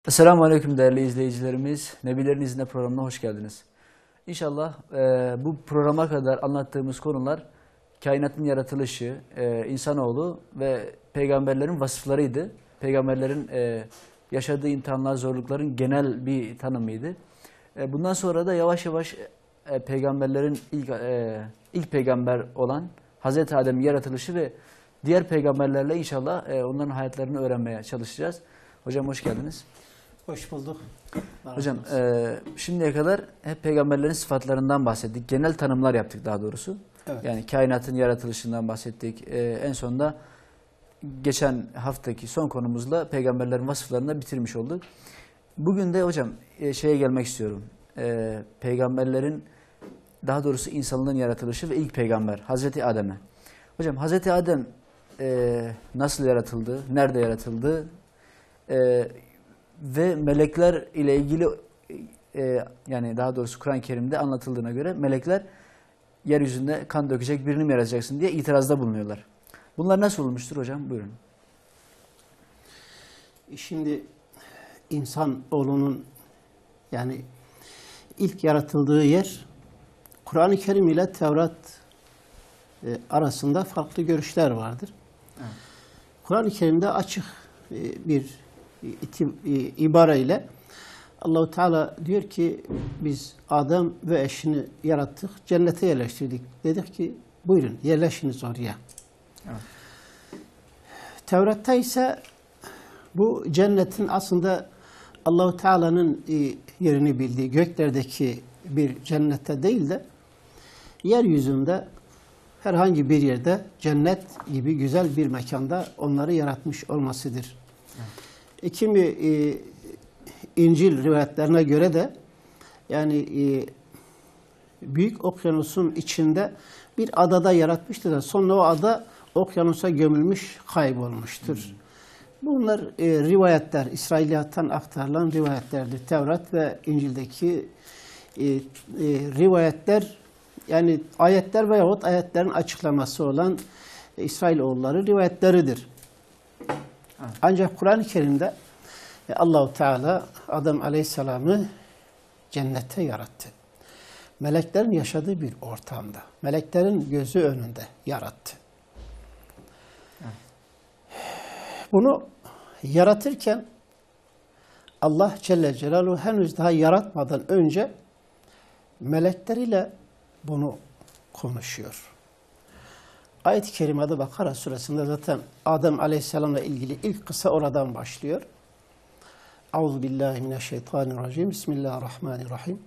Esselamu Aleyküm değerli izleyicilerimiz. Nebilerin İzniyle programına hoş geldiniz. İnşallah bu programa kadar anlattığımız konular kainatın yaratılışı, insanoğlu ve peygamberlerin vasıflarıydı. Peygamberlerin yaşadığı imtihanlar, zorlukların genel bir tanımıydı. Bundan sonra da yavaş yavaş peygamberlerin ilk peygamber olan Hazreti Adem'in yaratılışı ve diğer peygamberlerle inşallah onların hayatlarını öğrenmeye çalışacağız. Hocam hoş geldiniz. Hoş bulduk. Hocam şimdiye kadar hep peygamberlerin sıfatlarından bahsettik. Genel tanımlar yaptık daha doğrusu. Evet. Yani kainatın yaratılışından bahsettik. En sonunda geçen haftaki son konumuzla peygamberlerin vasıflarını da bitirmiş olduk. Bugün de hocam şeye gelmek istiyorum. Peygamberlerin daha doğrusu insanlığın yaratılışı ve ilk peygamber Hazreti Adem'e. Hocam Hazreti Adem nasıl yaratıldı? Nerede yaratıldı? Ve melekler ile ilgili yani daha doğrusu Kur'an-ı Kerim'de anlatıldığına göre melekler yeryüzünde kan dökecek birini mi yaratacaksın diye itirazda bulunuyorlar. Bunlar nasıl olmuştur hocam? Buyurun. Şimdi insan oğlunun yani ilk yaratıldığı yer Kur'an-ı Kerim ile Tevrat arasında farklı görüşler vardır. Evet. Kur'an-ı Kerim'de açık bir ibareyle Allahu Teala diyor ki biz Adem ve eşini yarattık, cennete yerleştirdik. Dedik ki buyurun yerleşiniz oraya. Evet. Tevrat'ta ise bu cennetin aslında Allahu Teala'nın yerini bildiği göklerdeki bir cennette değil de yeryüzünde herhangi bir yerde cennet gibi güzel bir mekanda onları yaratmış olmasıdır. Evet. Kimi İncil rivayetlerine göre de yani büyük okyanusun içinde bir adada yaratmıştır da sonra o ada okyanusa gömülmüş, kaybolmuştur. Bunlar rivayetler, İsrailiyattan aktarılan rivayetlerdir. Tevrat ve İncil'deki rivayetler yani ayetler veyahut ayetlerin açıklaması olan İsrailoğulları rivayetleridir. Ancak Kur'an-ı Kerim'de Allah-u Teala Adem Aleyhisselam'ı cennette yarattı. Meleklerin yaşadığı bir ortamda, meleklerin gözü önünde yarattı. Bunu yaratırken Allah Celle Celaluhu henüz daha yaratmadan önce melekleriyle bunu konuşuyor. Ayet-i Kerime'de Bakara suresinde zaten Adem Aleyhisselam'la ilgili ilk kısa oradan başlıyor. Euzubillahimineşşeytanirracim. Bismillahirrahmanirrahim.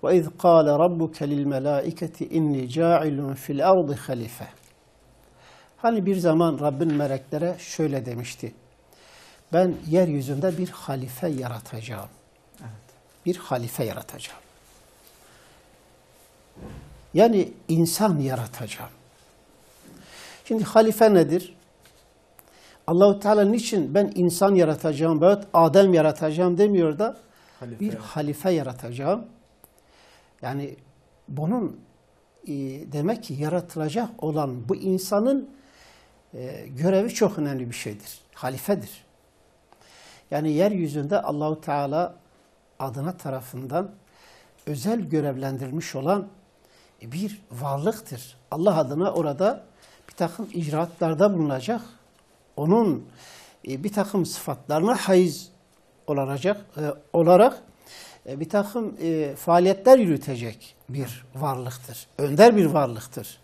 Ve iz kâle rabbuke lil melâiketi inni câilun fil ardı halife. Hani bir zaman Rabbin meleklere şöyle demişti. Ben yeryüzünde bir halife yaratacağım. Evet. Bir halife yaratacağım. Yani insan yaratacağım. Şimdi halife nedir? Allah-u Teala niçin ben insan yaratacağım veyahut Adem yaratacağım demiyor da bir halife yaratacağım. Yani bunun demek ki yaratılacak olan bu insanın görevi çok önemli bir şeydir. Halifedir. Yani yeryüzünde Allah-u Teala adına tarafından özel görevlendirilmiş olan bir varlıktır. Allah adına orada bir takım icraatlarda bulunacak, onun bir takım sıfatlarına haiz olarak bir takım faaliyetler yürütecek bir varlıktır. Önder bir varlıktır.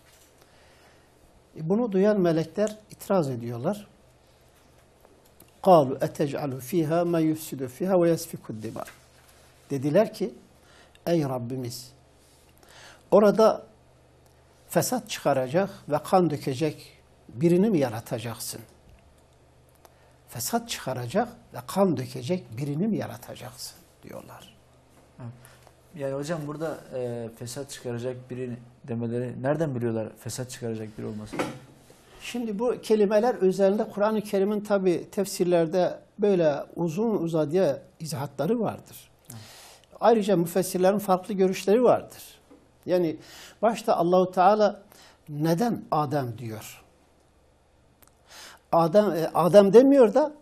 Bunu duyan melekler itiraz ediyorlar. قَالُوا اَتَجْعَلُ ف۪يهَا مَا يُفْسِدُ ف۪يهَا وَيَسْفِكُ الدِّمَاءِ. Dediler ki, ey Rabbimiz, orada fesat çıkaracak ve kan dökecek birini mi yaratacaksın? Fesat çıkaracak ve kan dökecek birini mi yaratacaksın diyorlar. Yani hocam burada fesat çıkaracak biri demeleri nereden biliyorlar fesat çıkaracak biri olmasını? Şimdi bu kelimeler üzerinde Kur'an-ı Kerim'in tabi tefsirlerde böyle uzun uzadıya izahatları vardır. Evet. Ayrıca müfessirlerin farklı görüşleri vardır. Yani başta Allahu Teala neden Adem diyor? Adem demiyor da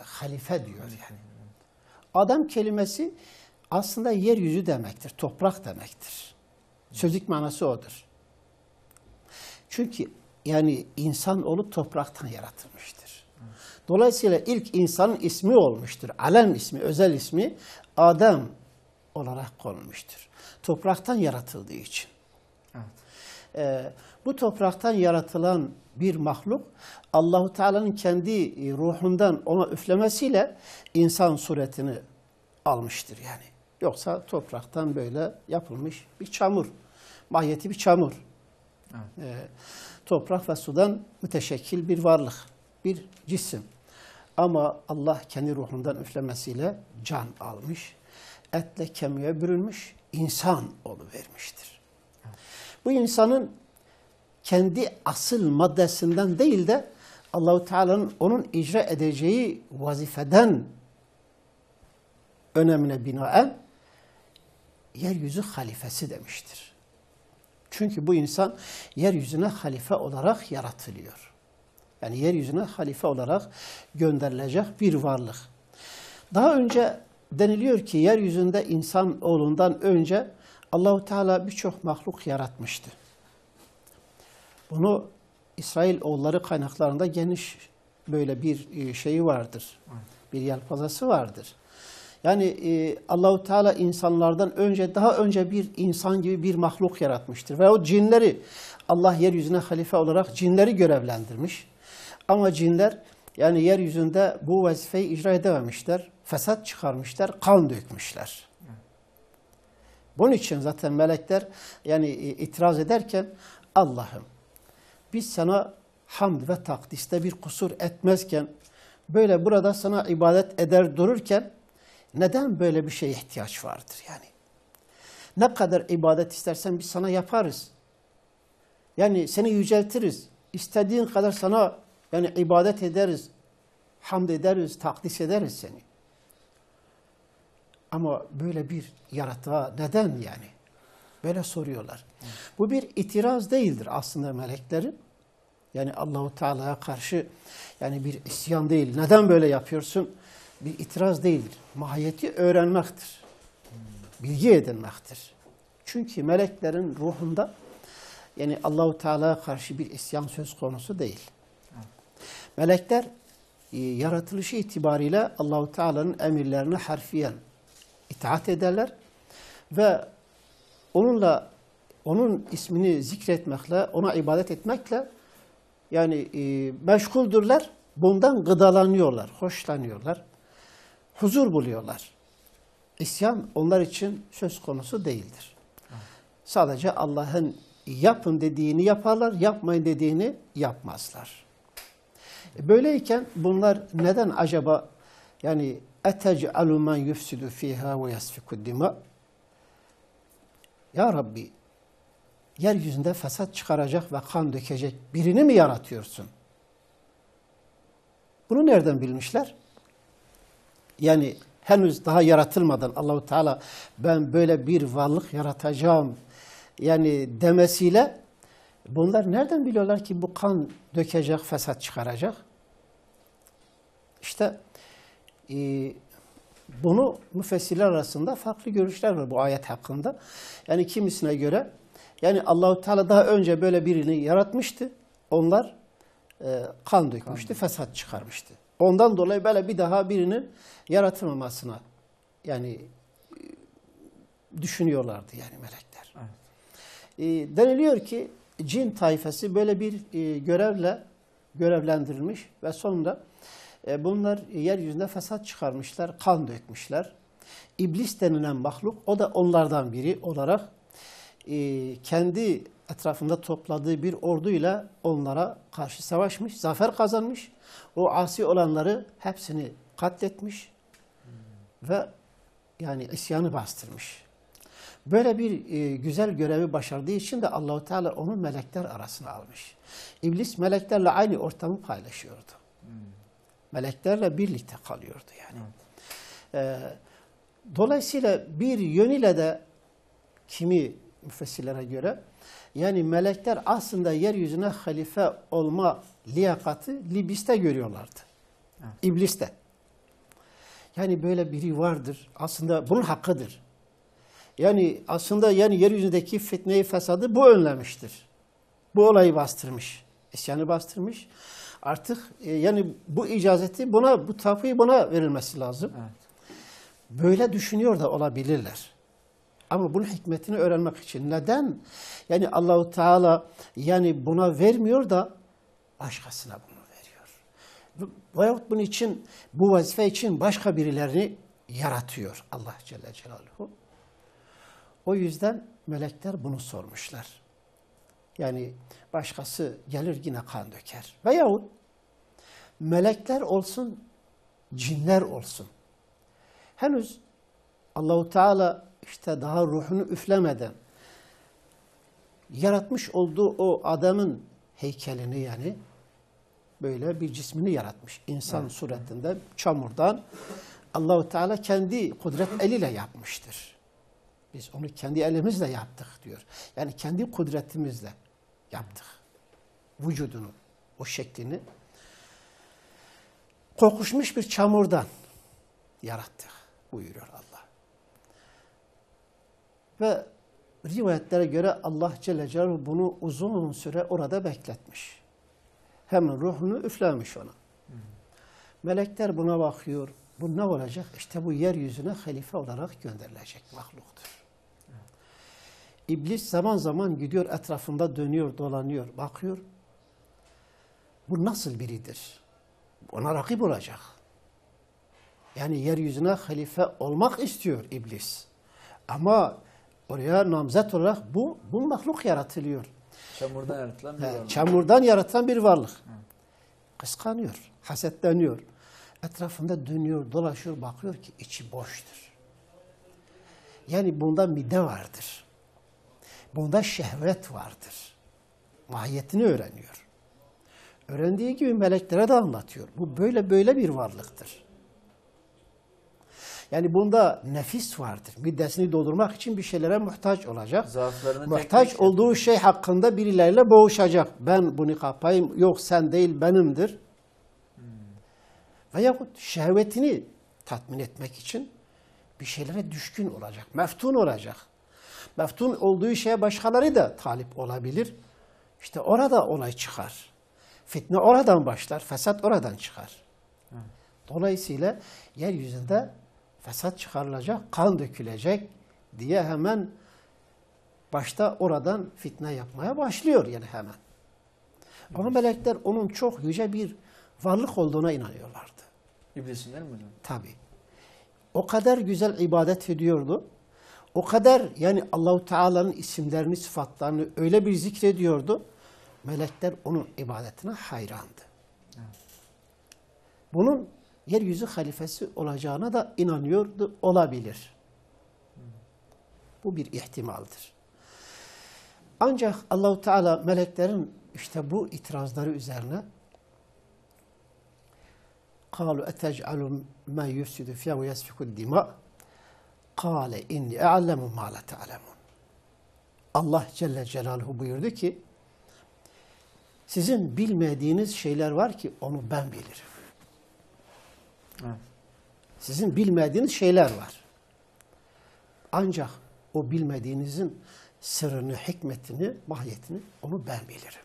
halife diyor yani. Adem kelimesi aslında yeryüzü demektir, toprak demektir. Sözlük manası odur. Çünkü yani insanoğlu topraktan yaratılmıştır. Dolayısıyla ilk insanın ismi olmuştur. Alem ismi, özel ismi Adem olarak konulmuştur. Topraktan yaratıldığı için. Evet. Bu topraktan yaratılan bir mahluk Allahu Teala'nın kendi ruhundan ona üflemesiyle insan suretini almıştır yani. Yoksa topraktan böyle yapılmış bir çamur. Mahiyeti bir çamur. Evet. Toprak ve sudan müteşekkil bir varlık, bir cisim. Ama Allah kendi ruhundan üflemesiyle can almış, etle kemiğe bürünmüş, insan oluvermiştir. Evet. Bu insanın kendi asıl maddesinden değil de Allah-u Teala'nın onun icra edeceği vazifeden önemine binaen yeryüzü halifesi demiştir. Çünkü bu insan yeryüzüne halife olarak yaratılıyor. Yani yeryüzüne halife olarak gönderilecek bir varlık. Daha önce deniliyor ki yeryüzünde insan oğlundan önce Allah-u Teala birçok mahluk yaratmıştı. Bunu İsrail oğulları kaynaklarında geniş böyle bir şeyi vardır. Bir yelpazası vardır. Yani Allah-u Teala insanlardan önce, daha önce bir insan gibi bir mahluk yaratmıştır. Ve o cinleri Allah yeryüzüne halife olarak cinleri görevlendirmiş. Ama cinler yani yeryüzünde bu vazifeyi icra edememişler. Fesat çıkarmışlar, kan dökmüşler. Bunun için zaten melekler yani itiraz ederken Allah'ım biz sana hamd ve takdiste bir kusur etmezken böyle burada sana ibadet eder dururken neden böyle bir şeye ihtiyaç vardır yani? Ne kadar ibadet istersen biz sana yaparız. Yani seni yüceltiriz. İstediğin kadar sana yani ibadet ederiz. Hamd ederiz, takdis ederiz seni. Ama böyle bir yaratığa neden yani? Böyle soruyorlar. Bu bir itiraz değildir aslında meleklerin. Yani Allahu Teala'ya karşı yani bir isyan değil. Neden böyle yapıyorsun? Bir itiraz değildir. Mahiyeti öğrenmektir. Bilgi edinmektir. Çünkü meleklerin ruhunda yani Allahu Teala'ya karşı bir isyan söz konusu değil. Melekler yaratılışı itibariyle Allahu Teala'nın emirlerine harfiyen itaat ederler ve onun ismini zikretmekle, ona ibadet etmekle yani meşguldürler. Bundan gıdalanıyorlar, hoşlanıyorlar, huzur buluyorlar. İsyan onlar için söz konusu değildir. Sadece Allah'ın yapın dediğini yaparlar, yapmayın dediğini yapmazlar. Böyleyken bunlar neden acaba yani etec'alu men yufsidu fiha ve yasfiku dima? Ya Rabbi, yeryüzünde fesat çıkaracak ve kan dökecek birini mi yaratıyorsun? Bunu nereden bilmişler? Yani henüz daha yaratılmadan Allahu Teala ben böyle bir varlık yaratacağım yani demesiyle bunlar nereden biliyorlar ki bu kan dökecek, fesat çıkaracak? İşte bunu müfessirler arasında farklı görüşler var bu ayet hakkında. Yani kimisine göre yani Allahu Teala daha önce böyle birini yaratmıştı. Onlar kan dökmüştü, fesat çıkarmıştı. Ondan dolayı böyle bir daha birinin yaratılmamasına yani düşünüyorlardı yani melekler. Evet. Deniliyor ki cin tayfası böyle bir görevle görevlendirilmiş ve sonra bunlar yeryüzünde fesat çıkarmışlar, kan dökmüşler. İblis denilen mahluk, o da onlardan biri olarak kendi etrafında topladığı bir orduyla onlara karşı savaşmış, zafer kazanmış. O asi olanları hepsini katletmiş ve yani isyanı bastırmış. Böyle bir güzel görevi başardığı için de Allahu Teala onu melekler arasına almış. İblis meleklerle aynı ortamı paylaşıyordu. Meleklerle birlikte kalıyordu yani. Dolayısıyla bir yönüyle de kimi müfessirlere göre yani melekler aslında yeryüzüne halife olma liyakati libiste görüyorlardı. Evet. İbliste. Yani böyle biri vardır. Aslında bunun hakkıdır. Yani aslında yani yeryüzündeki fitneyi, fesadı bu önlemiştir. Bu olayı bastırmış. İsyanı bastırmış. Artık yani bu icazeti buna, bu tapuyu buna verilmesi lazım. Evet. Böyle düşünüyor da olabilirler. Ama bunun hikmetini öğrenmek için neden? Yani Allahu Teala yani buna vermiyor da başkasına bunu veriyor. Veyahut bunun için, bu vazife için başka birilerini yaratıyor Allah Celle Celaluhu. O yüzden melekler bunu sormuşlar. Yani başkası gelir yine kan döker. Veyahut melekler olsun, cinler olsun. Henüz Allahu Teala işte daha ruhunu üflemeden yaratmış olduğu o adamın heykelini, yani böyle bir cismini yaratmış. İnsan suretinde, çamurdan Allahu Teala kendi kudret eliyle yapmıştır. Biz onu kendi elimizle yaptık diyor. Yani kendi kudretimizle yaptık. Vücudunu, o şeklini kokuşmuş bir çamurdan yarattık buyuruyor Allah. Ve rivayetlere göre Allah Celle Celaluhu bunu uzun süre orada bekletmiş. Hemen ruhunu üflemiş ona. Melekler buna bakıyor. Bu ne olacak? İşte bu yeryüzüne halife olarak gönderilecek mahluktur. İblis zaman zaman gidiyor, etrafında dönüyor, dolanıyor, bakıyor. Bu nasıl biridir? Ona rakip olacak. Yani yeryüzüne halife olmak istiyor iblis. Ama oraya namzet olarak bu mahluk yaratılıyor. Çamurdan yaratılan bir varlık. Çamurdan yaratılan bir varlık. Kıskanıyor, hasetleniyor. Etrafında dönüyor, dolaşıyor, bakıyor ki içi boştur. Yani bunda mide vardır. Bunda şehvet vardır. Mahiyetini öğreniyor. Öğrendiği gibi meleklere de anlatıyor. Bu böyle bir varlıktır. Yani bunda nefis vardır. Midesini doldurmak için bir şeylere muhtaç olacak. Muhtaç olduğu şey hakkında birileriyle boğuşacak. Ben bunu kapayım, yok sen değil benimdir. Veyahut şehvetini tatmin etmek için bir şeylere düşkün olacak. Meftun olacak. Meftun olduğu şeye başkaları da talip olabilir. İşte orada olay çıkar. Fitne oradan başlar, fesat oradan çıkar. Dolayısıyla yeryüzünde fesat çıkarılacak, kan dökülecek diye hemen başta oradan fitne yapmaya başlıyor yani hemen. Ama melekler onun çok yüce bir varlık olduğuna inanıyorlardı. İblisin değil mi hocam? Tabii. O kadar güzel ibadet ediyordu. O kadar yani Allahu Teala'nın isimlerini, sıfatlarını öyle bir zikrediyordu. Melekler onun ibadetine hayrandı. Bunun yeryüzü halifesi olacağına da inanıyordu, olabilir. Bu bir ihtimaldir. Ancak Allahu Teala meleklerin işte bu itirazları üzerine قالوا أتجعل ما يفسد فيها ويسفك الدماء قال إني أعلم ما لا تعلمون. Allah Celle Celaluhu buyurdu ki sizin bilmediğiniz şeyler var ki onu ben bilirim. Evet. Sizin bilmediğiniz şeyler var. Ancak o bilmediğinizin sırrını, hikmetini, mahiyetini onu ben bilirim.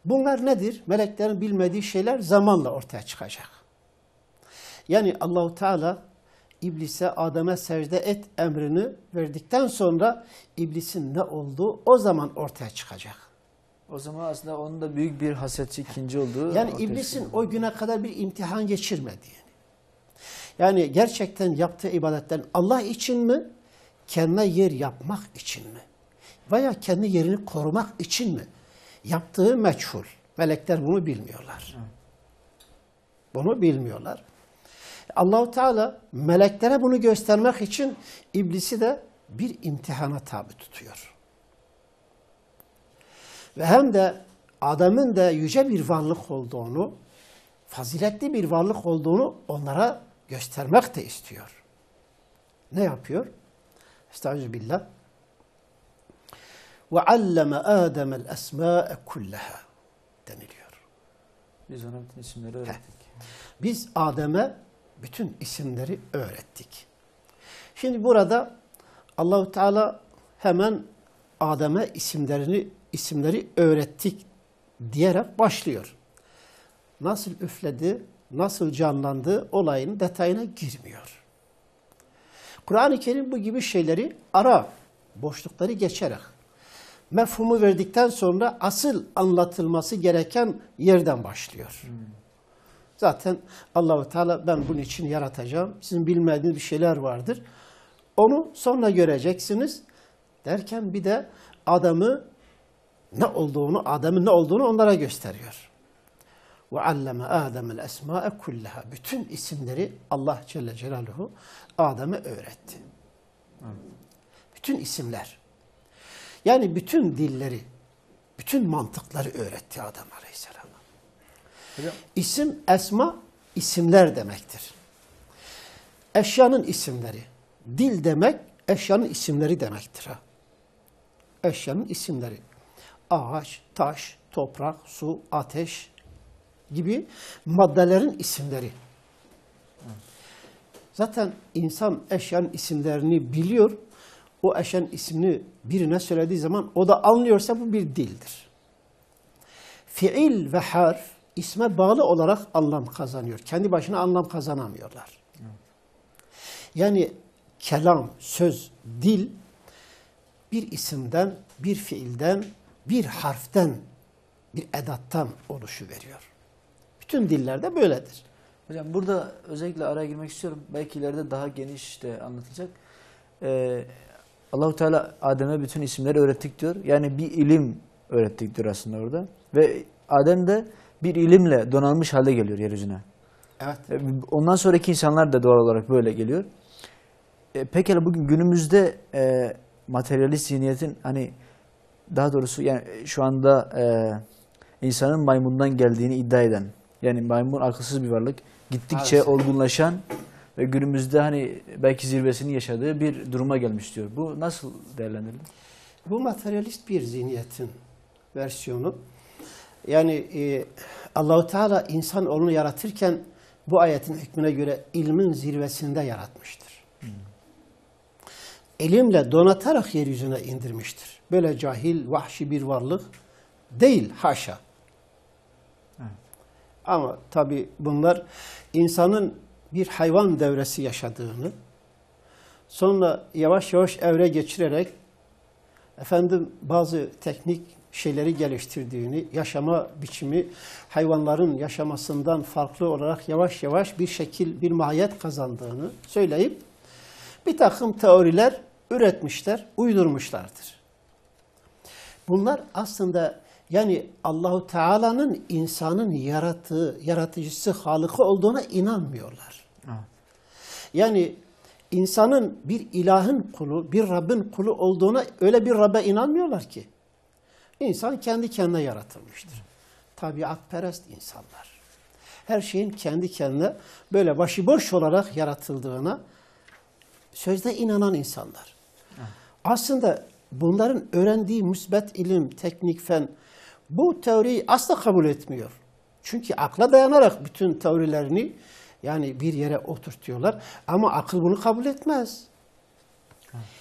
Bunlar nedir? Meleklerin bilmediği şeyler zamanla ortaya çıkacak. Yani Allahu Teala İblise Adem'e secde et emrini verdikten sonra iblisin ne olduğu o zaman ortaya çıkacak. O zaman aslında onun da büyük bir hasetçi, ikinci olduğu. Yani iblisin o güne kadar bir imtihan geçirmedi. Yani gerçekten yaptığı ibadetlerin Allah için mi? Kendine yer yapmak için mi? Veya kendi yerini korumak için mi? Yaptığı meçhul. Melekler bunu bilmiyorlar. Bunu bilmiyorlar. Allahu Teala meleklere bunu göstermek için iblisi de bir imtihana tabi tutuyor. Ve hem de Adem'in de yüce bir varlık olduğunu, faziletli bir varlık olduğunu onlara göstermek de istiyor. Ne yapıyor? Estağfirullah. وَعَلَّمَ آدَمَ الْأَسْمَاءَ كُلَّهَا deniliyor. Biz ona bütün isimleri öğrettik. Biz Adem'e bütün isimleri öğrettik. Şimdi burada Allahu Teala hemen Adem'e isimleri öğrettik diyerek başlıyor. Nasıl üfledi, nasıl canlandı olayın detayına girmiyor. Kur'an-ı Kerim bu gibi şeyleri boşlukları geçerek mefhumu verdikten sonra asıl anlatılması gereken yerden başlıyor. Zaten Allahu Teala ben bunun için yaratacağım. Sizin bilmediğiniz bir şeyler vardır. Onu sonra göreceksiniz derken bir de Adem'in ne olduğunu onlara gösteriyor. Ve alleme Adem'el esma'e kullaha. Bütün isimleri Allah Celle Celaluhu Adem'e öğretti. Bütün isimler. Yani bütün dilleri, bütün mantıkları öğretti Adem Aleyhisselam'a. İsim, esma, isimler demektir. Eşyanın isimleri. Dil demek, eşyanın isimleri demektir. Eşyanın isimleri. Ağaç, taş, toprak, su, ateş gibi maddelerin isimleri. Zaten insan eşyanın isimlerini biliyor. O eşyanın ismini birine söylediği zaman o da anlıyorsa bu bir dildir. Fiil ve harf isme bağlı olarak anlam kazanıyor. Kendi başına anlam kazanamıyorlar. Yani kelam, söz, dil bir isimden, bir fiilden, bir harften, bir edattan oluşuveriyor. Bütün dillerde böyledir. Hocam burada özellikle araya girmek istiyorum. Belki ileride daha geniş de anlatılacak. Allahu Teala Adem'e bütün isimleri öğrettik diyor. Yani bir ilim öğrettik diyor aslında orada. Ve Adem de bir ilimle donanmış halde geliyor yeryüzüne. Evet. Ondan sonraki insanlar da doğal olarak böyle geliyor. Pekala bugün günümüzde materyalist zihniyetin hani daha doğrusu yani şu anda insanın maymundan geldiğini iddia eden, yani maymun akılsız bir varlık, gittikçe olgunlaşan ve günümüzde hani belki zirvesini yaşadığı bir duruma gelmiş diyor. Bu nasıl değerlendirilir? Bu materyalist bir zihniyetin versiyonu. Yani Allahu Teala insanoğlunu yaratırken bu ayetin hükmüne göre ilmin zirvesinde yaratmıştır. İlimle donatarak yeryüzüne indirmiştir. Böyle cahil, vahşi bir varlık değil, haşa. Ama tabii bunlar insanın bir hayvan devresi yaşadığını, sonra yavaş yavaş evre geçirerek bazı teknik şeyleri geliştirdiğini, yaşama biçimi hayvanların yaşamasından farklı olarak yavaş yavaş bir şekil, bir mahiyet kazandığını söyleyip bir takım teoriler üretmişler, uydurmuşlardır. Bunlar aslında yani Allahu Teala'nın insanın yaratıcısı, halıkı olduğuna inanmıyorlar. Evet. Yani insanın bir ilahın kulu, bir Rabbin kulu olduğuna öyle bir Rabbe inanmıyorlar ki. İnsan kendi kendine yaratılmıştır. Tabiatperest insanlar. Her şeyin kendi kendine böyle başıboş olarak yaratıldığına sözde inanan insanlar. Evet. Aslında bunların öğrendiği müsbet ilim, teknik, fen bu teoriyi asla kabul etmiyor. Çünkü akla dayanarak bütün teorilerini yani bir yere oturtuyorlar. Ama akıl bunu kabul etmez.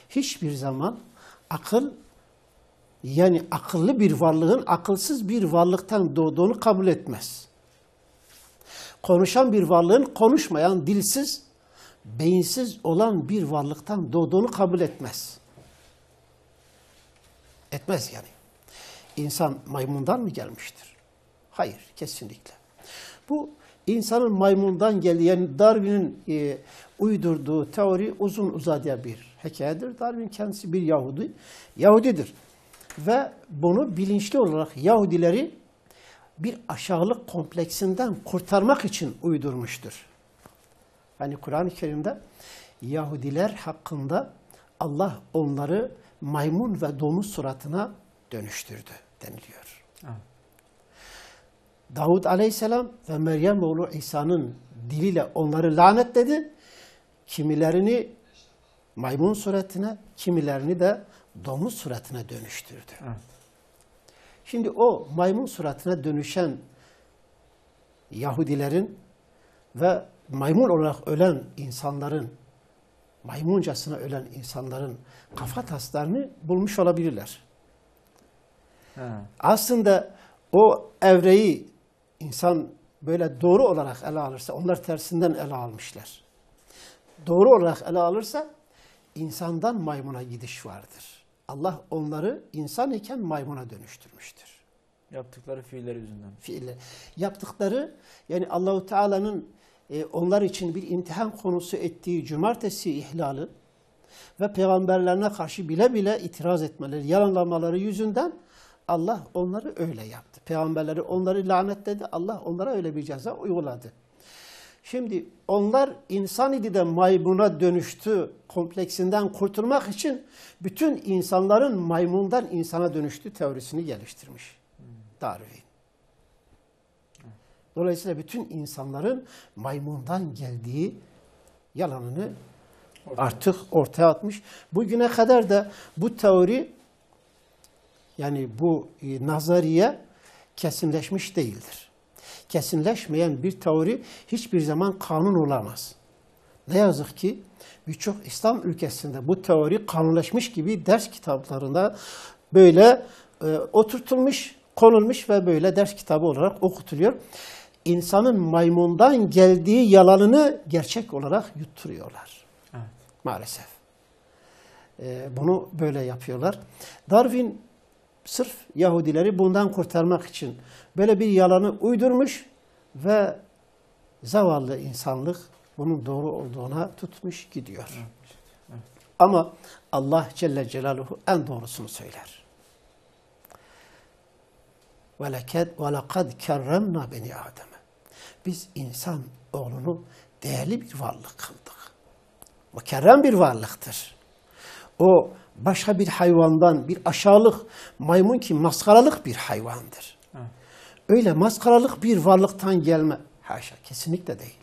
Hiçbir zaman akıl yani akıllı bir varlığın akılsız bir varlıktan doğduğunu kabul etmez. Konuşan bir varlığın konuşmayan, dilsiz, beyinsiz olan bir varlıktan doğduğunu kabul etmez. Etmez yani. İnsan maymundan mı gelmiştir? Hayır, kesinlikle. Bu insanın maymundan geldiği, yani Darwin'in uydurduğu teori uzun uzadıya bir hikayedir. Darwin kendisi bir Yahudidir. Ve bunu bilinçli olarak Yahudileri bir aşağılık kompleksinden kurtarmak için uydurmuştur. Yani Kur'an-ı Kerim'de Yahudiler hakkında Allah onları maymun ve domuz suratına dönüştürdü deniliyor. Evet. Davud Aleyhisselam ve Meryem oğlu İsa'nın diliyle onları lanetledi. Kimilerini maymun suratına, kimilerini de domuz suratına dönüştürdü. Evet. Şimdi o maymun suratına dönüşen Yahudilerin ve maymun olarak ölen insanların, maymuncasına ölen insanların kafa taslarını bulmuş olabilirler. Ha. Aslında o evreyi insan böyle doğru olarak ele alırsa, onlar tersinden ele almışlar. Doğru olarak ele alırsa insandan maymuna gidiş vardır. Allah onları insan iken maymuna dönüştürmüştür. Yaptıkları fiiller yüzünden. Fiiller. Yaptıkları, yani Allahu Teala'nın onlar için bir imtihan konusu ettiği cumartesi ihlali ve peygamberlerine karşı bile bile itiraz etmeleri, yalanlamaları yüzünden Allah onları öyle yaptı. Peygamberleri onları lanetledi. Allah onlara öyle bir ceza uyguladı. Şimdi onlar insan idi de maymuna dönüştü kompleksinden kurtulmak için bütün insanların maymundan insana dönüştüğü teorisini geliştirmiş Darwin. Dolayısıyla bütün insanların maymundan geldiği yalanını artık ortaya atmış. Bugüne kadar da bu teori, yani bu nazariye kesinleşmiş değildir. Kesinleşmeyen bir teori hiçbir zaman kanun olamaz. Ne yazık ki birçok İslam ülkesinde bu teori kanunlaşmış gibi ders kitaplarında böyle oturtulmuş, konulmuş ve böyle ders kitabı olarak okutuluyor. İnsanın maymundan geldiği yalanını gerçek olarak yutturuyorlar. Evet. Maalesef. Bunu böyle yapıyorlar. Darwin sırf Yahudileri bundan kurtarmak için böyle bir yalanı uydurmuş ve zavallı insanlık bunun doğru olduğuna tutmuş gidiyor. Evet. Evet. Ama Allah Celle Celaluhu en doğrusunu söyler. وَلَقَدْ كَرَّمْنَا بَنِي آدَمَ. Biz insan oğlunu değerli bir varlık kıldık. Mükerrem bir varlıktır. O başka bir hayvandan bir aşağılık, maymun ki maskaralık bir hayvandır. Evet. Öyle maskaralık bir varlıktan gelme. Haşa, kesinlikle değil.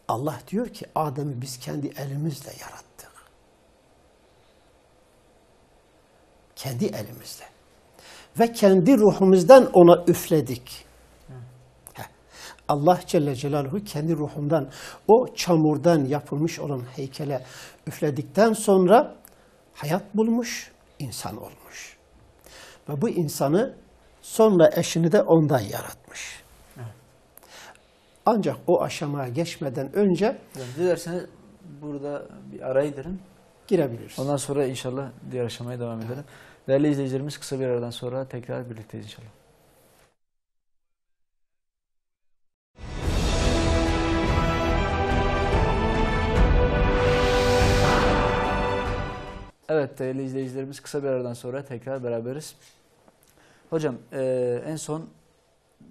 Allah diyor ki Adem'i biz kendi elimizle yarattık. Kendi elimizle. Ve kendi ruhumuzdan ona üfledik. Allah Celle Celaluhu kendi ruhundan, o çamurdan yapılmış olan heykele üfledikten sonra hayat bulmuş, insan olmuş. Ve bu insanı sonra eşini de ondan yaratmış. Evet. Ancak o aşamaya geçmeden önce Dilerseniz burada bir araya gidelim. girebiliriz. Ondan sonra inşallah diğer aşamaya devam edelim. Değerli izleyicilerimiz, kısa bir aradan sonra tekrar birlikteyiz inşallah. Evet değerli izleyicilerimiz, kısa bir aradan sonra tekrar beraberiz. Hocam en son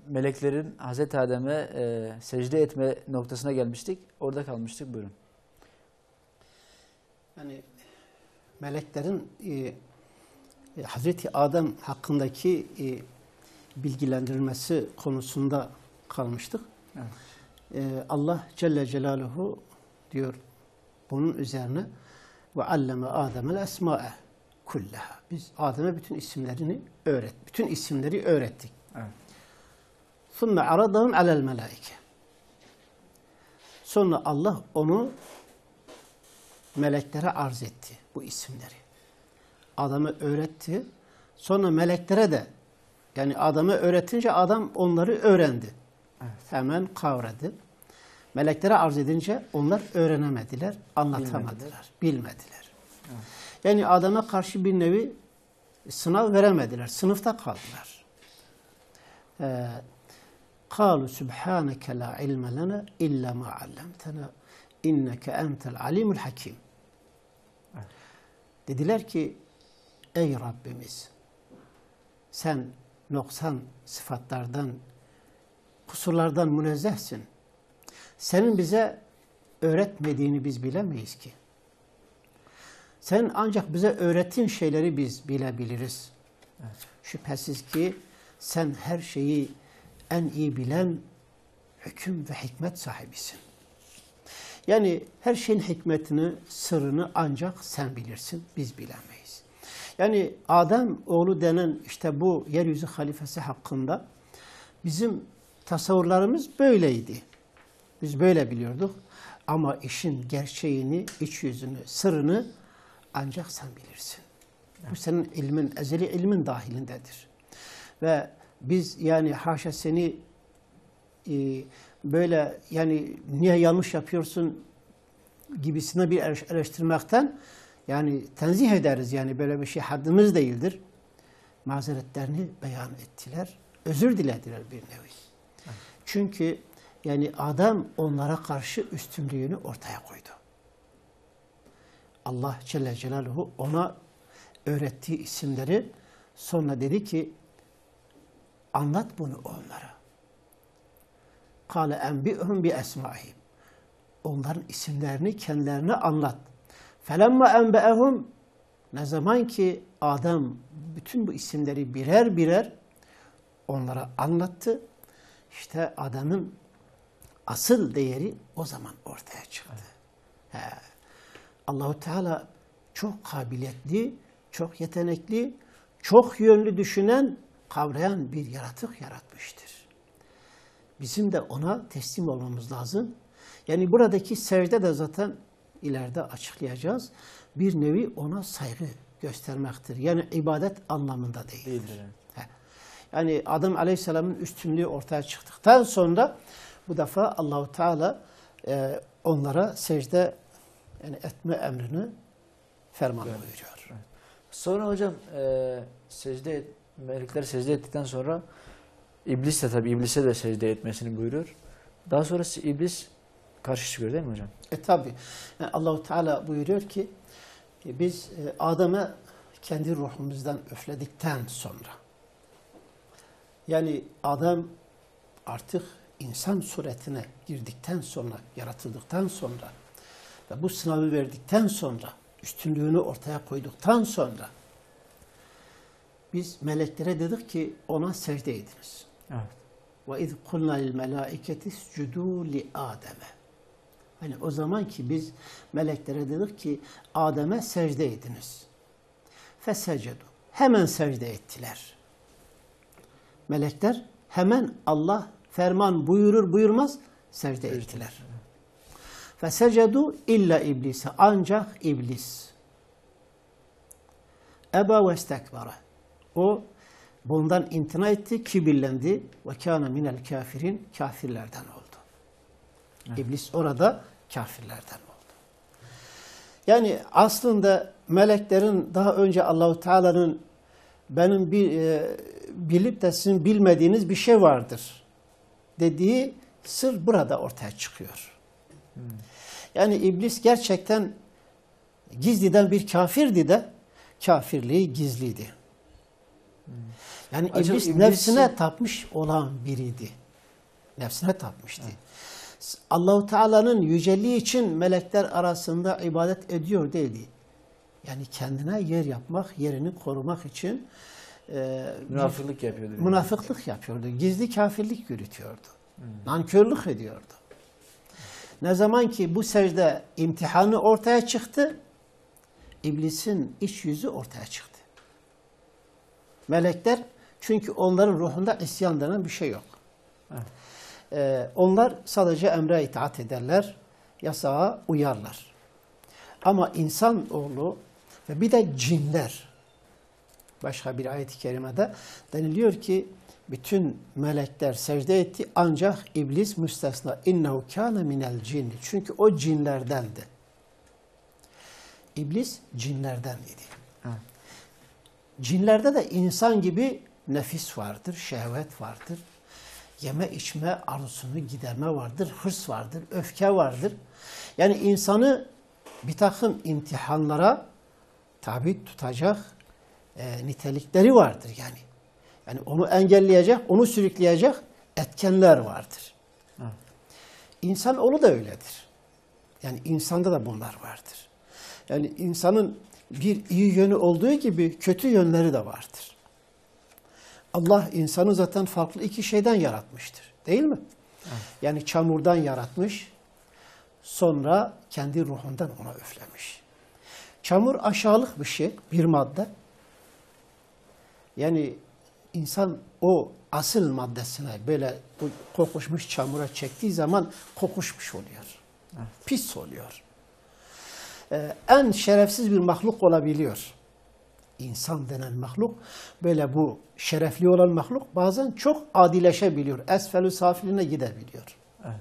meleklerin Hazreti Adem'e secde etme noktasına gelmiştik. Orada kalmıştık. Buyurun. Yani meleklerin Hazreti Adem hakkındaki bilgilendirilmesi konusunda kalmıştık. Evet. Allah Celle Celaluhu diyor bunun üzerine ve alleme Adem'el esma'e kullaha. Biz Adem'e bütün isimlerini bütün isimleri öğrettik. Evet. Sümme aradahum alel melaike. Sonra Allah onu meleklere arz etti bu isimleri. Adam'a öğretti. Sonra meleklere de, yani Adam'a öğretince adam onları öğrendi. Evet. Hemen kavradı. Meleklere arz edince onlar öğrenemediler, anlatamadılar, bilmediler. Evet. Yani Adam'a karşı bir nevi sınav veremediler, sınıfta kaldılar. قَالُوا سُبْحَانَكَ لَا عِلْمَ لَنَا اِلَّا مَا عَلَّمْتَنَا اِنَّكَ اَنْتَ الْعَلِيمُ الْحَكِيمُ. Evet. Dediler ki, ey Rabbimiz, sen noksan sıfatlardan, kusurlardan münezzehsin. Senin bize öğretmediğini biz bilemeyiz ki. Sen ancak bize öğrettiğin şeyleri biz bilebiliriz. Evet. Şüphesiz ki sen her şeyi en iyi bilen hüküm ve hikmet sahibisin. Yani her şeyin hikmetini, sırrını ancak sen bilirsin, biz bilemeyiz. Yani Adem oğlu denen işte bu yeryüzü halifesi hakkında bizim tasavvurlarımız böyleydi. Biz böyle biliyorduk. Ama işin gerçeğini, iç yüzünü, sırrını ancak sen bilirsin. Bu senin ilmin, ezeli ilmin dahilindedir. Ve biz yani haşa seni böyle yani niye yanlış yapıyorsun gibisine bir eleştirmekten yani tenzih ederiz. Yani böyle bir şey haddimiz değildir. Mazeretlerini beyan ettiler. Özür dilediler bir nevi. Çünkü yani Adem onlara karşı üstünlüğünü ortaya koydu. Allah Celle Celaluhu ona öğrettiği isimleri sonra dedi ki anlat bunu onlara. Kâle enbi'hum bi esma'ihim. Onların isimlerini kendilerine anlat. Felemma enbe'ehum, ne zaman ki Adem bütün bu isimleri birer birer onlara anlattı. İşte Adem'in asıl değeri o zaman ortaya çıktı. Allahu Teala çok kabiliyetli, çok yetenekli, çok yönlü düşünen, kavrayan bir yaratık yaratmıştır. Bizim de ona teslim olmamız lazım. Yani buradaki secde de zaten ileride açıklayacağız. Bir nevi ona saygı göstermektir. Yani ibadet anlamında değildir. Yani Adem Aleyhisselam'ın üstünlüğü ortaya çıktıktan sonra bu defa Allahu Teala onlara secde yani etme emrini ferman buyuruyor. Evet. Sonra hocam melekler secde ettikten sonra İblis de tabi iblise de secde etmesini buyuruyor. Daha sonra iblis karşı çıkıyor değil mi hocam? Tabi. Yani Allahu Teala buyuruyor ki biz Adem'e kendi ruhumuzdan üfledikten sonra yani Adem artık insan suretine girdikten sonra, yaratıldıktan sonra ve bu sınavı verdikten sonra, üstünlüğünü ortaya koyduktan sonra biz meleklere dedik ki ona secde ediniz. Evet. وَاِذْ قُلْنَا لِلْمَلَائِكَةِ اسْجُدُوا لِآدَمَ. Hani o zaman ki biz meleklere dedik ki Adem'e secde ediniz. فَسَجَدُوا. Hemen secde ettiler. Melekler hemen Allah ferman buyurur buyurmaz secde ettiler. فَسَجَدُوا illa iblise. Ancak iblis. Eba ve istekbara. O bundan imtina etti, kibirlendi. Ve kâne minel kafirin. Kafirlerden oldu. Evet. İblis orada kafirlerden oldu. Yani aslında meleklerin daha önce Allahu Teala'nın benim bilip de sizin bilmediğiniz bir şey vardır dediği sır burada ortaya çıkıyor. Yani iblis gerçekten gizliden bir kafirdi de kafirliği gizliydi. Yani iblis nefsine tapmış olan biriydi. Nefsine tapmıştı. Evet. Allahu Teala'nın yüceliği için melekler arasında ibadet ediyor değildi. Yani kendine yer yapmak, yerini korumak için münafıklık yapıyordu. Münafıklık yapıyordu. Gizli kafirlik yürütüyordu. Nankörlük ediyordu. Ne zaman ki bu secde imtihanı ortaya çıktı, iblisin iç yüzü ortaya çıktı. Melekler, çünkü onların ruhunda isyan denen bir şey yok. Evet. Onlar sadece emre itaat ederler, yasağa uyarlar. Ama insanoğlu ve bir de cinler, başka bir ayet-i kerimede deniliyor ki bütün melekler secde etti ancak iblis müstesna. İnnehu kâne minel cinni. Çünkü o cinlerdendi. İblis cinlerden idi. Evet. Cinlerde de insan gibi nefis vardır, şehvet vardır. Yeme içme arzusunu giderme vardır, hırs vardır, öfke vardır. Yani insanı bir takım imtihanlara tabi tutacak nitelikleri vardır yani. Yani onu engelleyecek, onu sürükleyecek etkenler vardır. Evet. İnsanoğlu da öyledir. Yani insanda da bunlar vardır. Yani insanın bir iyi yönü olduğu gibi kötü yönleri de vardır. Allah insanı zaten farklı iki şeyden yaratmıştır. Değil mi? Evet. Yani çamurdan yaratmış, sonra kendi ruhundan ona üflemiş. Çamur aşağılık bir şey, bir madde. Yani insan o asıl maddesine böyle bu kokuşmuş çamura çektiği zaman kokuşmuş oluyor. Evet. Pis oluyor. En şerefsiz bir mahluk olabiliyor. İnsan denen mahluk, böyle bu şerefli olan mahluk bazen çok adileşebiliyor. Esfel-ü safiline gidebiliyor. Evet.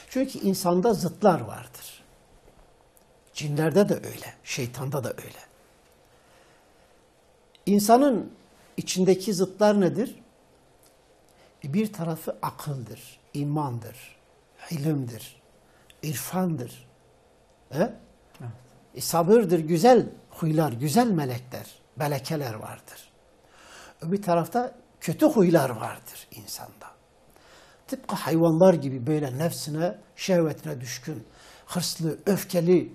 Çünkü insanda zıtlar vardır. Cinlerde de öyle, şeytanda da öyle. İnsanın içindeki zıtlar nedir? Bir tarafı akıldır, imandır, ilimdir, irfandır. Sabırdır, güzel huylar, güzel melekler, melekeler vardır. Bir tarafta kötü huylar vardır insanda. Tıpkı hayvanlar gibi böyle nefsine, şehvetine düşkün, hırslı, öfkeli,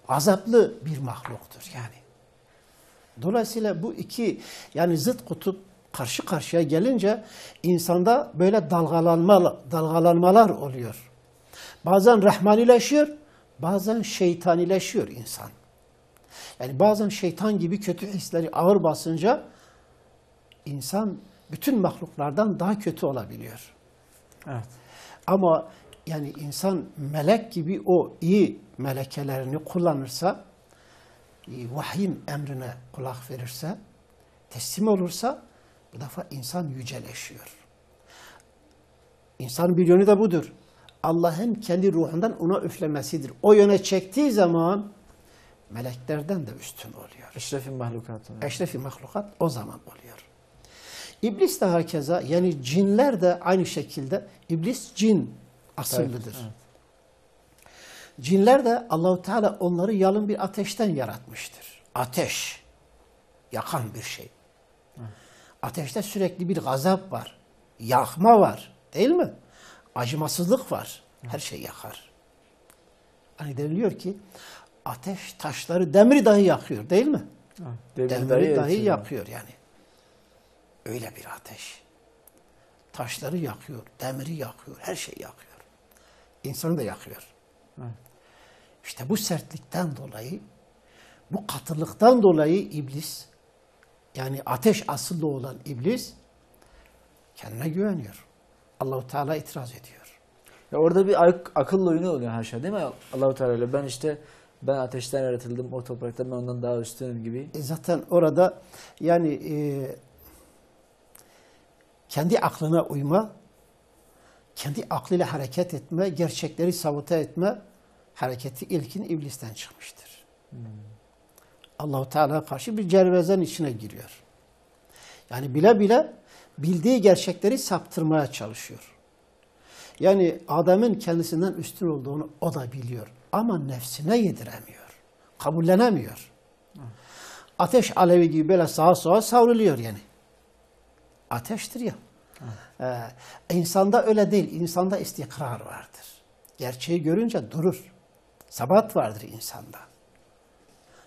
azaplı bir mahluktur yani. Dolayısıyla bu iki yani zıt kutup karşı karşıya gelince insanda böyle dalgalanmalar oluyor. Bazen rahmanileşiyor, bazen şeytanileşiyor insan. Yani bazen şeytan gibi kötü hisleri ağır basınca insan bütün mahluklardan daha kötü olabiliyor. Evet. Ama yani insan melek gibi o iyi melekelerini kullanırsa, vahyin emrine kulak verirse, teslim olursa bu defa insan yüceleşiyor. İnsanın bir yönü de budur. Allah'ın kendi ruhundan ona üflemesidir. O yöne çektiği zaman meleklerden de üstün oluyor. Eşref-i mahlukatı. Eşref-i mahlukat o zaman oluyor. İblis de herkese, yani cinler de aynı şekilde, iblis cin asıllıdır. Evet. Cinler de Allahu Teala onları yalın bir ateşten yaratmıştır. Ateş, yakan bir şey. Ateşte sürekli bir gazap var, yakma var, değil mi? Acımasızlık var, her şey yakar. Hani deniliyor ki, ateş taşları, demiri dahi yakıyor, değil mi? Demiri dahi yakıyor yani. Öyle bir ateş. Taşları yakıyor, demiri yakıyor, her şeyi yakıyor. İnsanı da yakıyor. Evet. İşte bu sertlikten dolayı, bu katılıktan dolayı iblis, yani ateş asıllı olan iblis kendine güveniyor. Allahu Teala itiraz ediyor. Ya orada bir akıl oyunu oluyor haşa, değil mi? Allahu Teala ile ben ateşten yaratıldım, o topraktan ben ondan daha üstünüm gibi. Zaten orada yani kendi aklına uyma, kendi aklıyla hareket etme, gerçekleri sabote etme hareketi ilkin iblisten çıkmıştır. Allahu Teala'ya karşı bir cervezen içine giriyor. Yani bile bile bildiği gerçekleri saptırmaya çalışıyor. Yani Adem'in kendisinden üstün olduğunu o da biliyor. Ama nefsine yediremiyor. Kabullenemiyor. Ateş alevi gibi böyle sağa sola savruluyor yani. Ateştir ya. İnsanda öyle değil. İnsanda istikrar vardır. Gerçeği görünce durur. Sebat vardır insanda.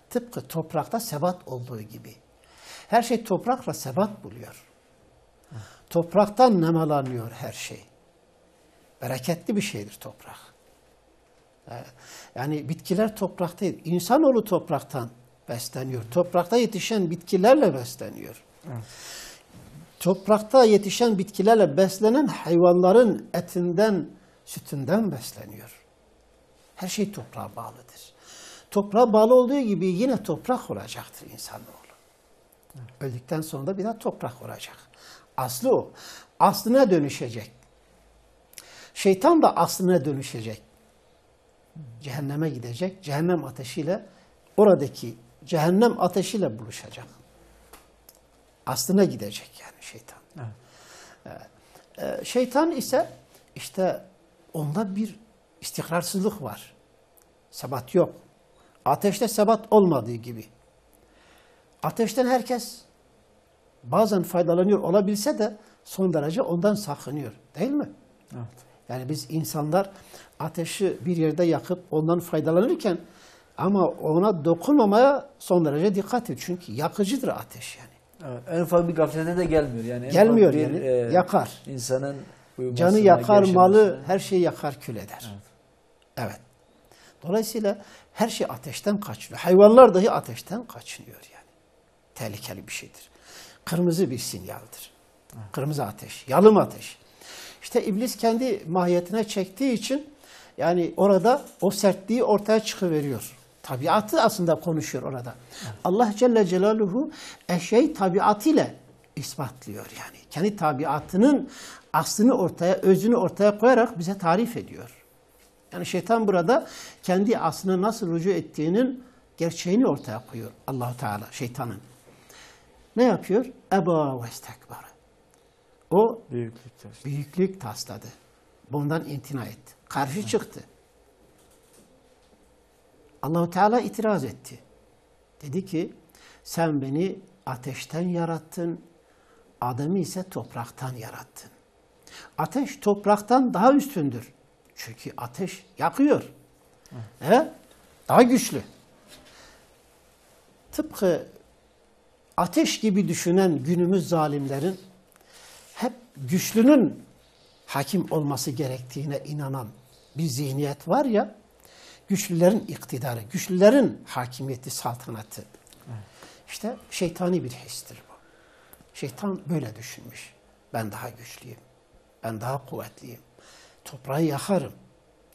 Tıpkı toprakta sebat olduğu gibi. Her şey toprakla sebat buluyor. Topraktan nemalanıyor her şey. Bereketli bir şeydir toprak. Yani bitkiler topraktaydı. İnsanoğlu topraktan besleniyor. Toprakta yetişen bitkilerle besleniyor. Evet. Toprakta yetişen bitkilerle beslenen hayvanların etinden, sütünden besleniyor. Her şey toprağa bağlıdır. Toprağa bağlı olduğu gibi yine toprak olacaktır insanoğlu. Öldükten sonra da bir daha toprak olacak. Aslı o. Aslına dönüşecek. Şeytan da aslına dönüşecek. Cehenneme gidecek. Cehennem ateşiyle, oradaki cehennem ateşiyle buluşacak. Aslına gidecek yani şeytan. Evet. Şeytan ise işte onda bir istikrarsızlık var. Sebat yok. Ateşte sebat olmadığı gibi. Ateşten herkes bazen faydalanıyor olabilse de son derece ondan sakınıyor. Değil mi? Evet. Yani biz insanlar ateşi bir yerde yakıp ondan faydalanırken ama ona dokunmamaya son derece dikkat ediyor. Çünkü yakıcıdır ateş yani. Evet. En ufak bir gafletine de gelmiyor. Yani Gelmiyor yani. Yakar. İnsanın Canı yakar, malı, her şeyi yakar, kül eder. Evet. Evet. Dolayısıyla her şey ateşten kaçınıyor. Hayvanlar dahi ateşten kaçınıyor yani. Tehlikeli bir şeydir. Kırmızı bir sinyaldir. Kırmızı ateş, yalım ateş. İşte iblis kendi mahiyetine çektiği için yani orada o sertliği ortaya çıkıveriyor. Tabiatı aslında konuşuyor orada. Allah Celle Celaluhu eşeği tabiatıyla ispatlıyor yani. Kendi tabiatının aslını ortaya, özünü ortaya koyarak bize tarif ediyor. Yani şeytan burada kendi aslına nasıl rücu ettiğinin gerçeğini ortaya koyuyor Allah-u Teala şeytanın. Ne yapıyor? Eba ve istekbara. O büyüklük tasladı. Bundan imtina etti. Karşı çıktı. Allah-u Teala itiraz etti. Dedi ki sen beni ateşten yarattın, Adem'i ise topraktan yarattın. Ateş topraktan daha üstündür. Çünkü ateş yakıyor. Daha güçlü. Tıpkı ateş gibi düşünen günümüz zalimlerin hep güçlünün hakim olması gerektiğine inanan bir zihniyet var ya, güçlülerin iktidarı, güçlülerin hakimiyeti, saltanatı. İşte şeytani bir histir bu. Şeytan böyle düşünmüş. Ben daha güçlüyüm. Ben daha kuvvetliyim. Toprağı yakarım.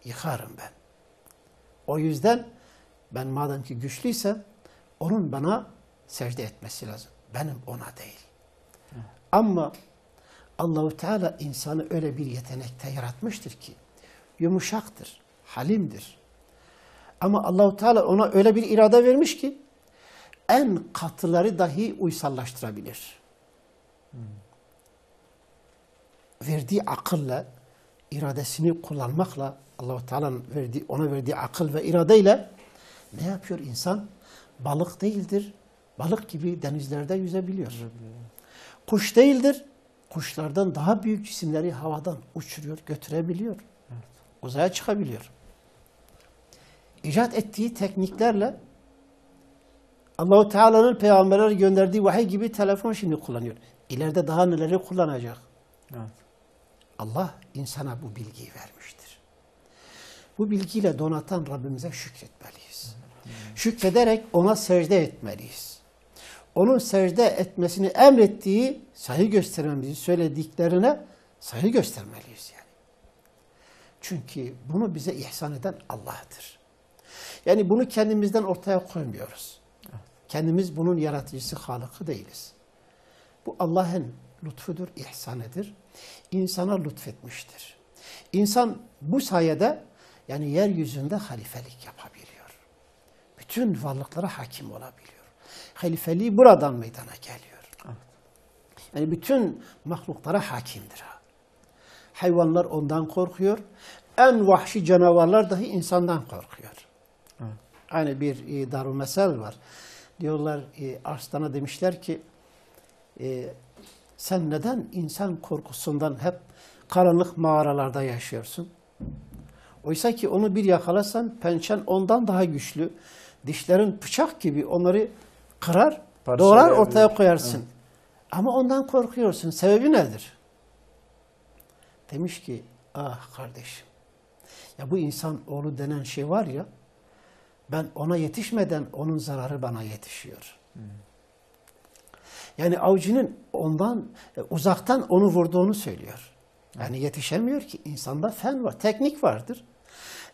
Yıkarım ben. O yüzden ben madem ki güçlüysem onun bana secde etmesi lazım. Benim ona değil. Ama Allah-u Teala insanı öyle bir yetenekte yaratmıştır ki yumuşaktır, halimdir. Ama Allah-u Teala ona öyle bir irade vermiş ki en katıları dahi uysallaştırabilir. Verdiği akılla, iradesini kullanmakla, Allah-u Teala'nın ona verdiği akıl ve iradeyle ne yapıyor insan? Balık değildir. Balık gibi denizlerde yüzebiliyor. Kuş değildir. Kuşlardan daha büyük cisimleri havadan uçuruyor, götürebiliyor. Evet. Uzaya çıkabiliyor. İcat ettiği tekniklerle Allah-u Teala'nın peygamberlere gönderdiği vahiy gibi telefon şimdi kullanıyor. İleride daha neleri kullanacak? Evet. Allah insana bu bilgiyi vermiştir. Bu bilgiyle donatan Rabbimize şükretmeliyiz. Şükrederek ona secde etmeliyiz. Onun secde etmesini emrettiği, saygı göstermemizi söylediklerine saygı göstermeliyiz yani. Çünkü bunu bize ihsan eden Allah'tır. Yani bunu kendimizden ortaya koymuyoruz. Kendimiz bunun yaratıcısı, halıkı değiliz. Bu Allah'ın lütfudur, ihsanıdır. İnsana lütfetmiştir. İnsan bu sayede yani yeryüzünde halifelik yapabiliyor. Bütün varlıklara hakim olabiliyor. Halifeliği buradan meydana geliyor. Yani bütün mahluklara hakimdir. Hayvanlar ondan korkuyor. En vahşi canavarlar dahi insandan korkuyor. Evet. Hani bir darülmesel var. Diyorlar Arslan'a demişler ki sen neden insan korkusundan hep karanlık mağaralarda yaşıyorsun? Oysa ki onu bir yakalasan pençen ondan daha güçlü. Dişlerin bıçak gibi onları kırar, doğrar ortaya koyarsın. Evet. Ama ondan korkuyorsun. Sebebi nedir? Demiş ki ah kardeşim ya bu insan oğlu denen şey var ya ben ona yetişmeden onun zararı bana yetişiyor. Yani avcının ondan uzaktan onu vurduğunu söylüyor. Yani yetişemiyor ki insanda fen var, teknik vardır.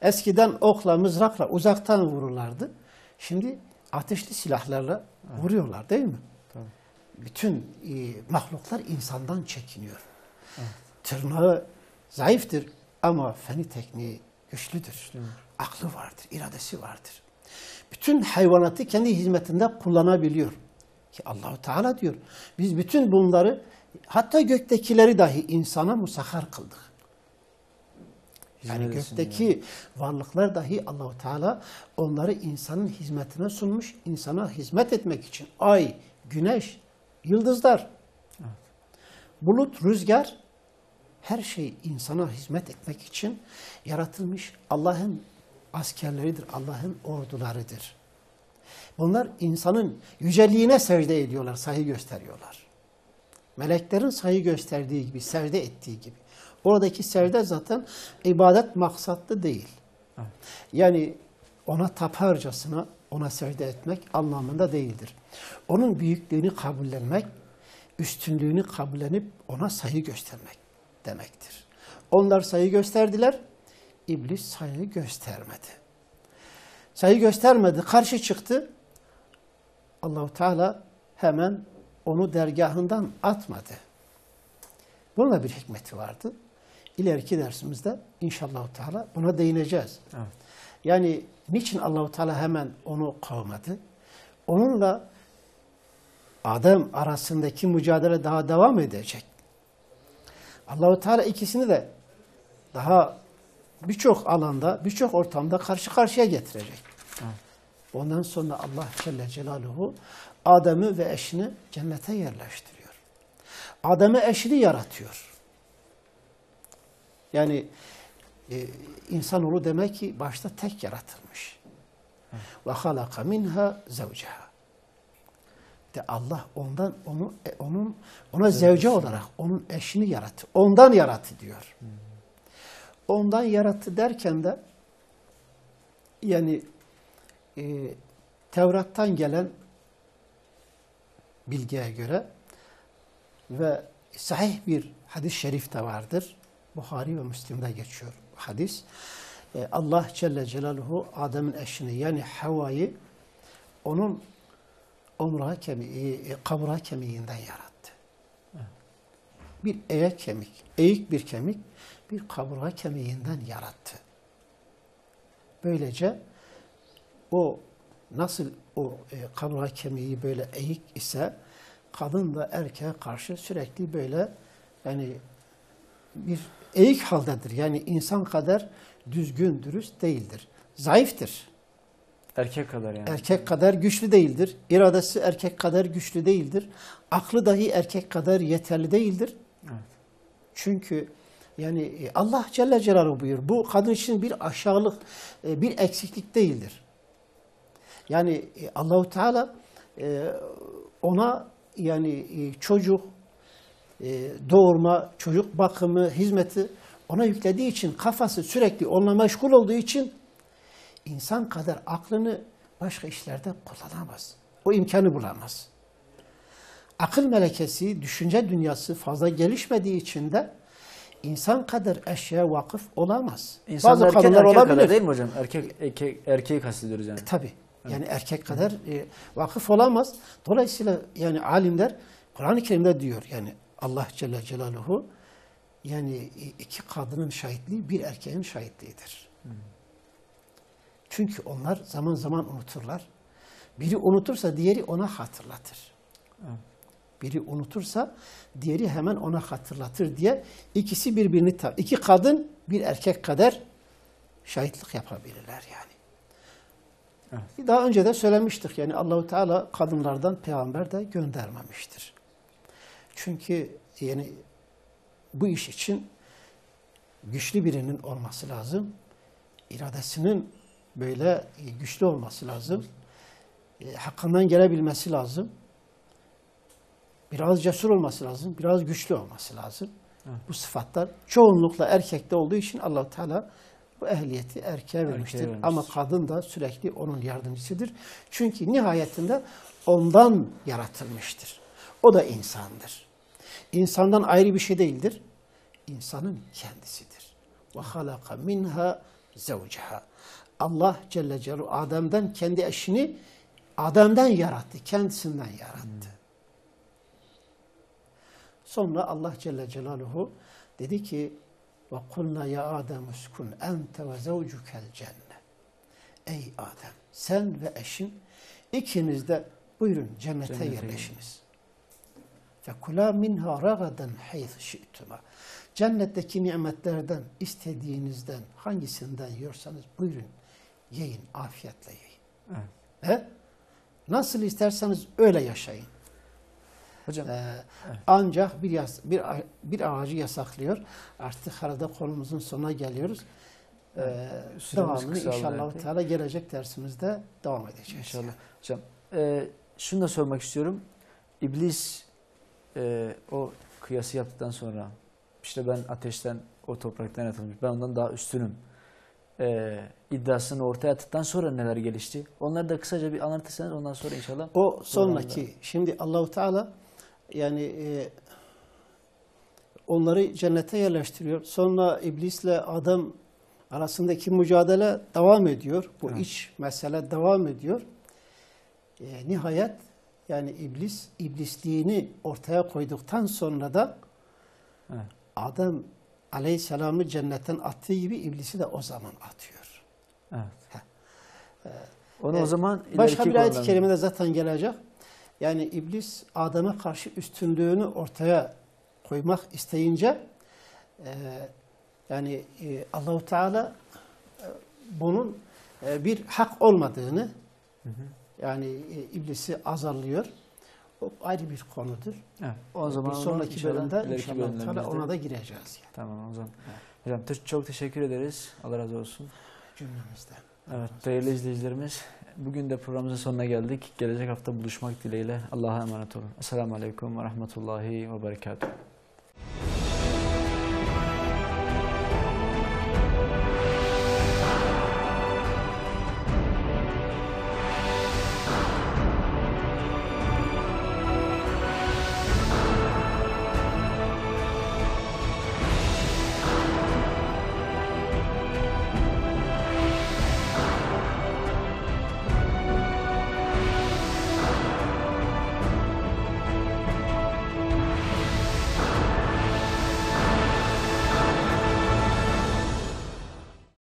Eskiden okla, mızrakla uzaktan vururlardı. Şimdi ateşli silahlarla vuruyorlar değil mi? Tabii. Bütün mahluklar insandan çekiniyor. Evet. Tırnağı zayıftır ama feni tekniği güçlüdür. Aklı vardır, iradesi vardır. Bütün hayvanatı kendi hizmetinde kullanabiliyor. Ki Allah-u Teala diyor, biz bütün bunları hatta göktekileri dahi insana musahhar kıldık. Yani gökteki varlıklar dahi Allah-u Teala onları insanın hizmetine sunmuş, insana hizmet etmek için. Ay, güneş, yıldızlar, evet. Bulut, rüzgar, her şey insana hizmet etmek için yaratılmış Allah'ın askerleridir, Allah'ın ordularıdır. Bunlar insanın yüceliğine secde ediyorlar, saygı gösteriyorlar. Meleklerin saygı gösterdiği gibi, secde ettiği gibi. Oradaki secde zaten ibadet maksatlı değil. Evet. Yani ona taparcasına ona secde etmek anlamında değildir. Onun büyüklüğünü kabullenmek, üstünlüğünü kabullenip ona saygı göstermek demektir. Onlar saygı gösterdiler, iblis saygı göstermedi. Saygı göstermedi, karşı çıktı. Allah-u Teala hemen onu dergahından atmadı. Bunun da bir hikmeti vardı. İleriki dersimizde inşallah Teala buna değineceğiz. Evet. Yani niçin Allah-u Teala hemen onu kovmadı? Onunla Adem arasındaki mücadele daha devam edecek. Allah-u Teala ikisini de daha birçok alanda, birçok ortamda karşı karşıya getirecek. Evet. Ondan sonra Allah Celle Celaluhu Adem'i ve eşini cennete yerleştiriyor. Adem'e eşini yaratıyor. Yani insanoğlu demek ki başta tek yaratılmış. Ve halaka minha zevceha. De Allah ona zevce olarak onun eşini yarattı. Ondan yarattı diyor. Ondan yarattı derken de yani Tevrat'tan gelen bilgiye göre ve sahih bir hadis-i şerif de vardır. Buhari ve Müslim'de geçiyor hadis. Allah Celle Celaluhu Adem'in eşini yani Havva'yı onun kaburga kemiğinden yarattı. Bir eğik bir kemik bir kaburga kemiğinden yarattı. Böylece o nasıl kaburga kemiği böyle eğik ise kadın da erkeğe karşı sürekli böyle yani bir eğik haldedir. Yani insan kadar düzgün, dürüst değildir. Zayıftır. Erkek kadar yani. Erkek kadar güçlü değildir. İradesi erkek kadar güçlü değildir. Aklı dahi erkek kadar yeterli değildir. Evet. Çünkü yani Allah Celle Celaluhu buyuruyor. Bu kadın için bir aşağılık, bir eksiklik değildir. Yani Allahu Teala ona yani çocuk doğurma, çocuk bakımı, hizmeti ona yüklediği için kafası sürekli onunla meşgul olduğu için insan kadar aklını başka işlerde kullanamaz. O imkanı bulamaz. Akıl melekesi, düşünce dünyası fazla gelişmediği için de insan kadar eşyaya vakıf olamaz. İnsan Bazı kadınlar erkek olabilir. kadar değil mi hocam? Erkeği kastediyoruz yani. Tabii. Yani erkek kadar vakıf olamaz. Dolayısıyla yani alimler Kur'an-ı Kerim'de diyor yani Allah Celle Celaluhu yani iki kadının şahitliği bir erkeğin şahitliğidir. Çünkü onlar zaman zaman unuturlar. Biri unutursa diğeri ona hatırlatır. Biri unutursa diğeri hemen ona hatırlatır diye ikisi birbirini iki kadın bir erkek kadar şahitlik yapabilirler yani. Evet. Daha önce de söylemiştik yani Allahu Teala kadınlardan peygamber de göndermemiştir. Çünkü yani bu iş için güçlü birinin olması lazım. İradesinin böyle güçlü olması lazım. Hakkından gelebilmesi lazım. Biraz cesur olması lazım. Biraz güçlü olması lazım. Evet. Bu sıfatlar çoğunlukla erkekte olduğu için Allah-u Teala bu ehliyeti erkeğe vermiştir. Ama kadın da sürekli onun yardımcısıdır. Çünkü nihayetinde ondan yaratılmıştır. O da insandır. İnsandan ayrı bir şey değildir. İnsanın kendisidir. Ve halaka minha zevceha. Allah Celle Celaluhu Adem'den kendi eşini Adem'den yarattı. Kendisinden yarattı. Sonra Allah Celle Celaluhu dedi ki وَقُلْنَا يَا آدَمُ اسْكُنْ اَنْتَ وَزَوْجُكَ الْجَنَّةِ Ey Adem, sen ve eşin ikiniz de buyurun cennete yerleşiniz. فَكُلَا مِنْهَا رَغَدًا حَيْثِ شِئْتُمَا Cennetteki nimetlerden, istediğinizden, hangisinden yiyorsanız buyurun, yiyin, afiyetle yiyin. Evet. Nasıl isterseniz öyle yaşayın. Hocam, ancak bir ağacı yasaklıyor. Artık arada konumuzun sonuna geliyoruz. Devamını inşallah Teala gelecek dersimizde devam edeceğiz. İnşallah. Hocam, şunu da sormak istiyorum. İblis o kıyası yaptıktan sonra işte ben ateşten, o topraktan yaratılmış, ben ondan daha üstünüm iddiasını ortaya attıktan sonra neler gelişti? Onları da kısaca bir anlatırsanız ondan sonra inşallah. O sonraki, şimdi Allahu Teala yani onları cennete yerleştiriyor. Sonra iblisle adam arasındaki mücadele devam ediyor. Bu iç mesele devam ediyor. Nihayet yani iblis iblisliğini ortaya koyduktan sonra da Adem Aleyhisselam'ı cennetten attığı gibi iblisi de o zaman atıyor. Evet. Onu o zaman başka bir ayet-i konularına- kerimede zaten gelecek. Yani iblis Adem'e karşı üstünlüğünü ortaya koymak isteyince yani Allahu Teala bunun bir hak olmadığını yani iblisi azarlıyor. O ayrı bir konudur. Evet. O zaman Bir onu sonraki inşallah bölümde ileriki inşallah bölümlerimizde- Teala ona da gireceğiz. Yani. Tamam o zaman. Hocam çok teşekkür ederiz. Allah razı olsun. Cümlemizden. Evet değerli izleyicilerimiz, bugün de programımızın sonuna geldik. Gelecek hafta buluşmak dileğiyle Allah'a emanet olun. Esselamu Aleyküm ve Rahmetullahi ve Berekatuhu.